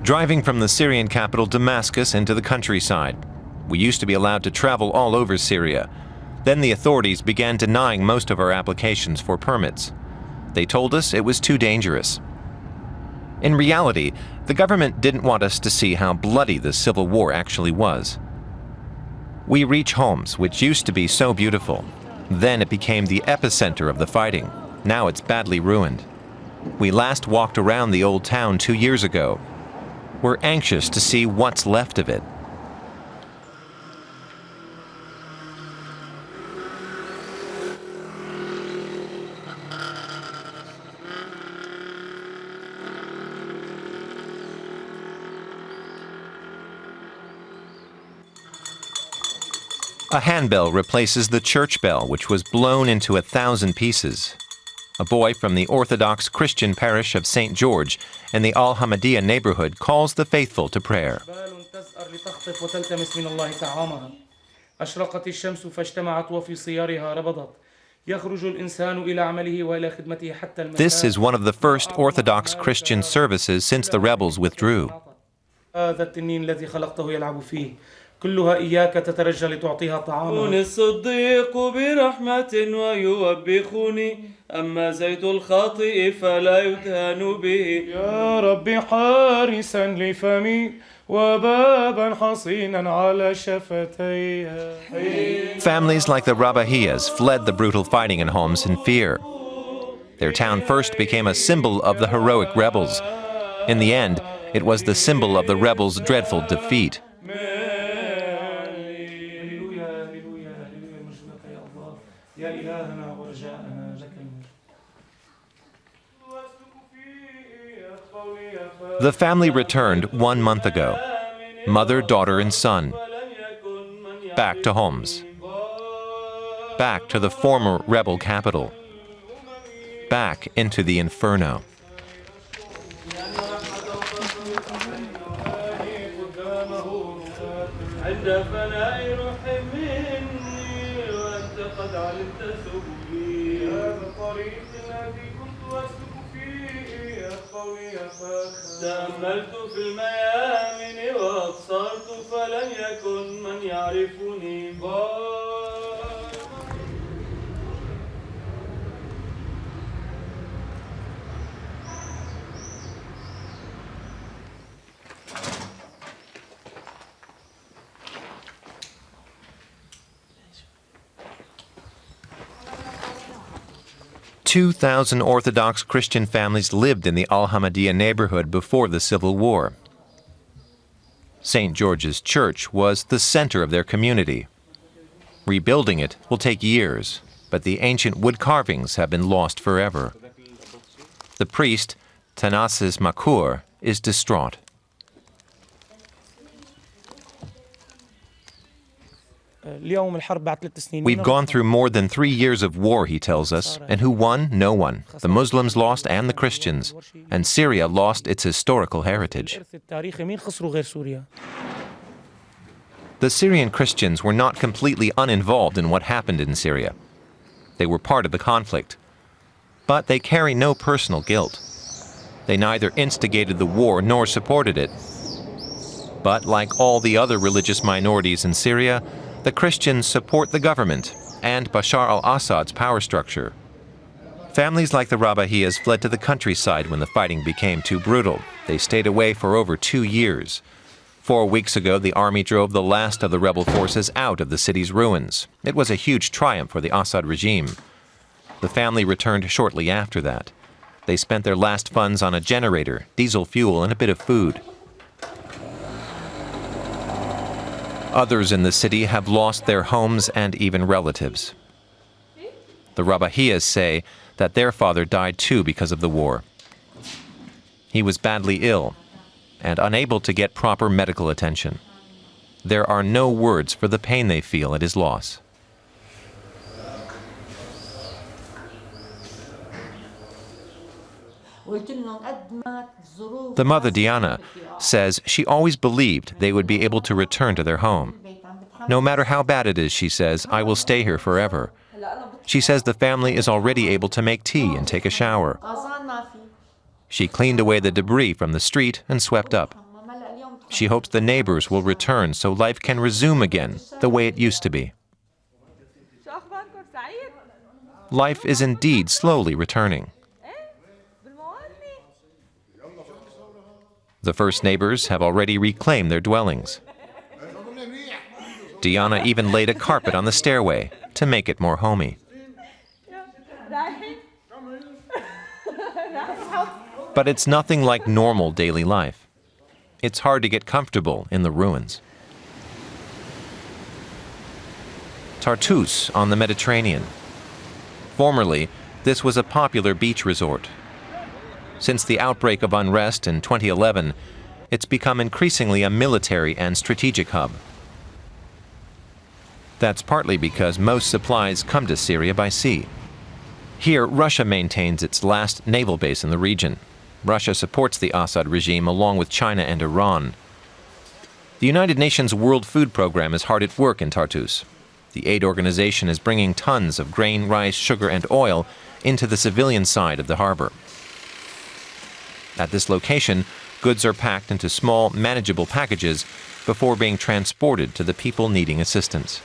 Driving from the Syrian capital Damascus into the countryside. We used to be allowed to travel all over Syria. Then the authorities began denying most of our applications for permits. They told us it was too dangerous. In reality, the government didn't want us to see how bloody the civil war actually was. We reach Homs, which used to be so beautiful. Then it became the epicenter of the fighting. Now it's badly ruined. We last walked around the old town 2 years ago. We're anxious to see what's left of it. A handbell replaces the church bell, which was blown into 1,000 pieces. A boy from the Orthodox Christian parish of St. George in the Al-Hamadiyya neighborhood calls the faithful to prayer. This is one of the first Orthodox Christian services since the rebels withdrew. كلها إياك تترجى لتعطيها طعاما. الصديق برحمة ويوبخني أما زيت الخاطئ فلا يدهن به. يا ربي حارسا لفمي وبابا حصينا على شفتي. Families like the Rabahiyas fled the brutal fighting in Homs in fear. Their town first became a symbol of the heroic rebels. In the end, it was the symbol of the rebels' dreadful defeat. The family returned 1 month ago. Mother, daughter, and son. Back to Homs. Back to the former rebel capital. Back into the inferno. تأملت في الميامن وأبصرت فلن يكن من يعرفني. 2,000 Orthodox Christian families lived in the Al-Hamadiyya neighborhood before the Civil War. St. George's Church was the center of their community. Rebuilding it will take years, but the ancient wood carvings have been lost forever. The priest, Thanasis Makur, is distraught. We've gone through more than 3 years of war, he tells us, and who won? No one. The Muslims lost and the Christians, and Syria lost its historical heritage. The Syrian Christians were not completely uninvolved in what happened in Syria. They were part of the conflict, but they carry no personal guilt. They neither instigated the war nor supported it. But like all the other religious minorities in Syria, the Christians support the government and Bashar al-Assad's power structure. Families like the Rabahiyas fled to the countryside when the fighting became too brutal. They stayed away for over 2 years. 4 weeks ago, the army drove the last of the rebel forces out of the city's ruins. It was a huge triumph for the Assad regime. The family returned shortly after that. They spent their last funds on a generator, diesel fuel, and a bit of food. Others in the city have lost their homes and even relatives. The Rabahiyas say that their father died too because of the war. He was badly ill and unable to get proper medical attention. There are no words for the pain they feel at his loss. The mother, Diana, says she always believed they would be able to return to their home. No matter how bad it is, she says, I will stay here forever. She says the family is already able to make tea and take a shower. She cleaned away the debris from the street and swept up. She hopes the neighbors will return so life can resume again the way it used to be. Life is indeed slowly returning. The first neighbors have already reclaimed their dwellings. Diana even laid a carpet on the stairway to make it more homey. But it's nothing like normal daily life. It's hard to get comfortable in the ruins. Tartus on the Mediterranean. Formerly, this was a popular beach resort. Since the outbreak of unrest in 2011, it's become increasingly a military and strategic hub. That's partly because most supplies come to Syria by sea. Here, Russia maintains its last naval base in the region. Russia supports the Assad regime along with China and Iran. The United Nations World Food Program is hard at work in Tartus. The aid organization is bringing tons of grain, rice, sugar, and oil into the civilian side of the harbor. At this location, goods are packed into small, manageable packages before being transported to the people needing assistance.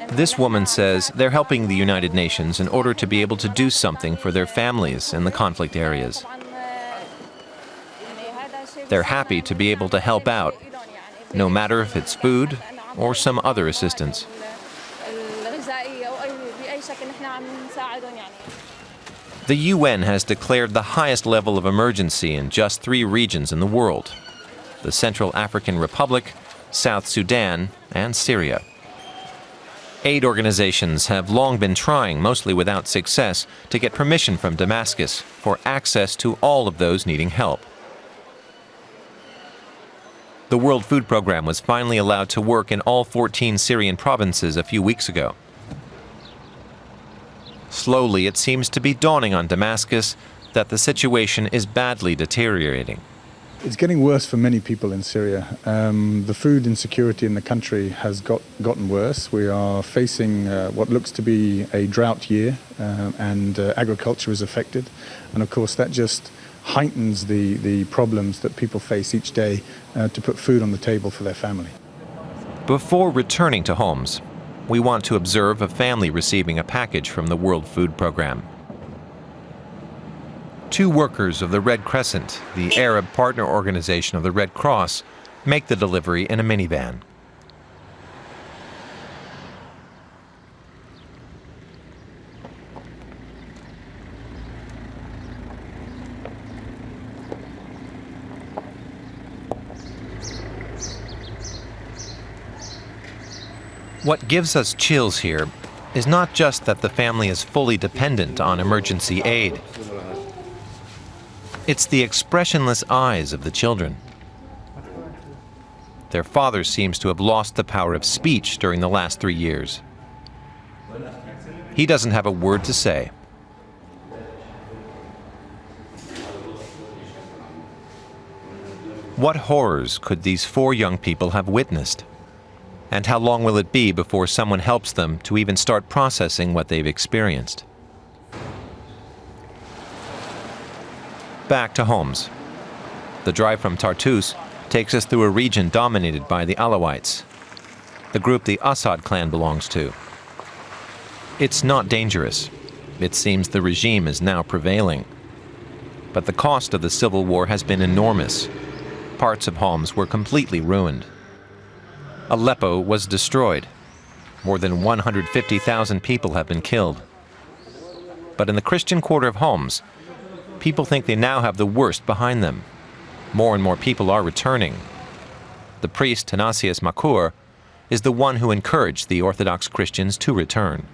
This woman says they're helping the United Nations in order to be able to do something for their families in the conflict areas. They're happy to be able to help out, no matter if it's food or some other assistance. The UN has declared the highest level of emergency in just 3 regions in the world: the Central African Republic, South Sudan, and Syria. Aid organizations have long been trying, mostly without success, to get permission from Damascus for access to all of those needing help. The World Food Program was finally allowed to work in all 14 Syrian provinces a few weeks ago. Slowly, it seems to be dawning on Damascus that the situation is badly deteriorating. It's getting worse for many people in Syria. The food insecurity in the country has gotten worse. We are facing what looks to be a drought year, and agriculture is affected. And of course that just heightens the problems that people face each day to put food on the table for their family. Before returning to Homs, we want to observe a family receiving a package from the World Food Program. 2 workers of the Red Crescent, the Arab partner organization of the Red Cross, make the delivery in a minivan. What gives us chills here is not just that the family is fully dependent on emergency aid. It's the expressionless eyes of the children. Their father seems to have lost the power of speech during the last 3 years. He doesn't have a word to say. What horrors could these 4 young people have witnessed? And how long will it be before someone helps them to even start processing what they've experienced? Back to Homs. The drive from Tartus takes us through a region dominated by the Alawites, the group the Assad clan belongs to. It's not dangerous. It seems the regime is now prevailing. But the cost of the civil war has been enormous. Parts of Homs were completely ruined. Aleppo was destroyed. More than 150,000 people have been killed. But in the Christian quarter of Homs, people think they now have the worst behind them. More and more people are returning. The priest Tanasius Makur is the one who encouraged the Orthodox Christians to return.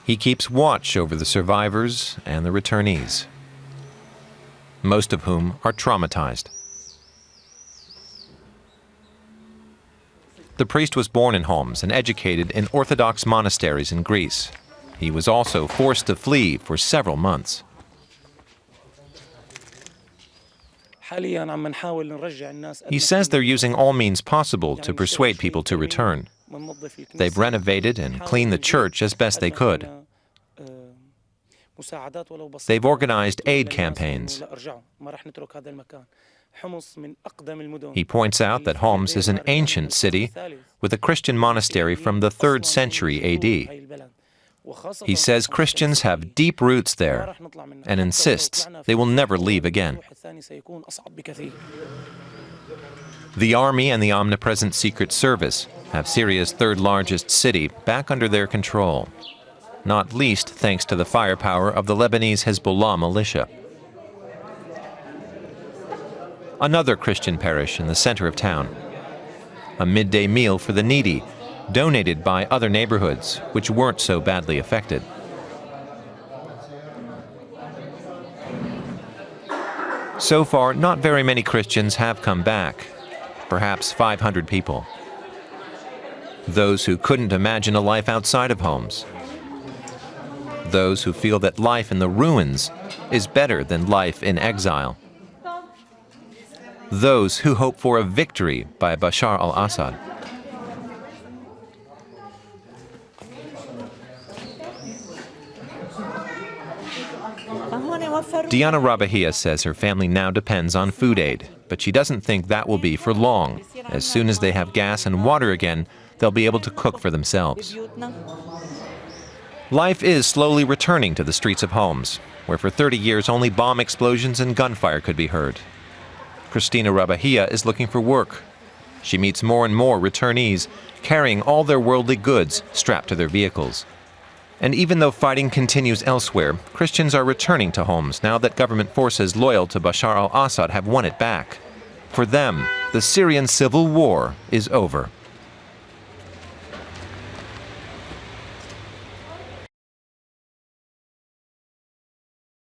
He keeps watch over the survivors and the returnees, most of whom are traumatized. The priest was born in Homs and educated in Orthodox monasteries in Greece. He was also forced to flee for several months. He says they're using all means possible to persuade people to return. They've renovated and cleaned the church as best they could. They've organized aid campaigns. He points out that Homs is an ancient city with a Christian monastery from the 3rd century AD. He says Christians have deep roots there and insists they will never leave again. The army and the omnipresent Secret Service have Syria's 3rd largest city back under their control, not least thanks to the firepower of the Lebanese Hezbollah militia. Another Christian parish in the center of town. A midday meal for the needy, donated by other neighborhoods which weren't so badly affected. So far, not very many Christians have come back, perhaps 500 people. Those who couldn't imagine a life outside of Homs. Those who feel that life in the ruins is better than life in exile. Those who hope for a victory by Bashar al-Assad. Diana Rabahia says her family now depends on food aid, but she doesn't think that will be for long. As soon as they have gas and water again, they'll be able to cook for themselves. Life is slowly returning to the streets of Homs, where for 30 years only bomb explosions and gunfire could be heard. Christina Rabahia is looking for work. She meets more and more returnees, carrying all their worldly goods strapped to their vehicles. And even though fighting continues elsewhere, Christians are returning to Homs now that government forces loyal to Bashar al-Assad have won it back. For them, the Syrian civil war is over.